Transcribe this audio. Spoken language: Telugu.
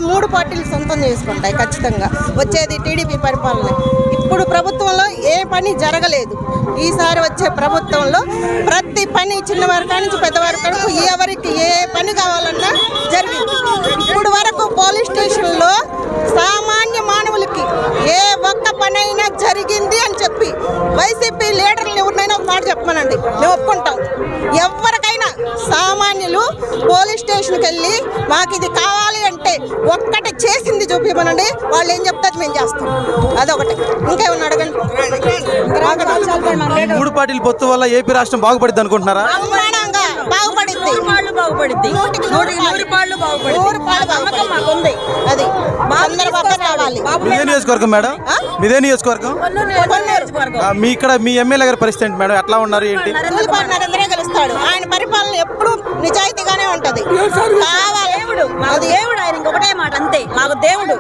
3 పార్టీలు సొంతం చేసుకుంటాయి ఖచ్చితంగా. వచ్చేది టీడీపీ పరిపాలన. ఇప్పుడు ప్రభుత్వంలో ఏ పని జరగలేదు. ఈసారి వచ్చే ప్రభుత్వంలో ప్రతి పని చిన్నవారి నుంచి పెద్దవారి వరకు ఎవరికి ఏ పని కావాలన్నా జరిగింది. ఇప్పుడు వరకు పోలీస్ స్టేషన్లో సామాన్య మానవులకి ఏ ఒక్క పని అయినా జరిగింది అని చెప్పి వైసీపీ లీడర్లు ఎవరినైనా ఒక మాట చెప్పమనండి, మేము ఒప్పుకుంటాం. ఎవరికైనా సామాన్యులు పోలీస్ స్టేషన్కి వెళ్ళి మాకు ఇది కావాలి అంటే ఒక్కటి చేసింది చూపిమనండి, వాళ్ళు ఏం చెప్తారు మేము చేస్తాం. అదొకటి. ఇంకేమన్నా అడగండి. 3 పార్టీల పొత్తు వల్ల ఏపీ రాష్ట్రం బాగుపడిద్ది అనుకుంటున్నారా? బాగుపడిద్ది. అది చంద్రబాబు రావాలి. మీదే నియోజకవర్గం మేడం? మీదే నియోజకవర్గం? మీ ఇక్కడ మీ ఎమ్మెల్యే గారి పరిస్థితి ఏంటి మేడం? ఎట్లా ఉన్నారు ఏంటి? నరేంద్రే గెలుస్తాడు. ఆయన పరిపాలన ఎప్పుడు నిజాయితీగానే ఉంటది. కావాలి దేవుడు, మాకు దేవుడు. ఆయన ఇంకొకటే మాట అంతే, మాకు దేవుడు.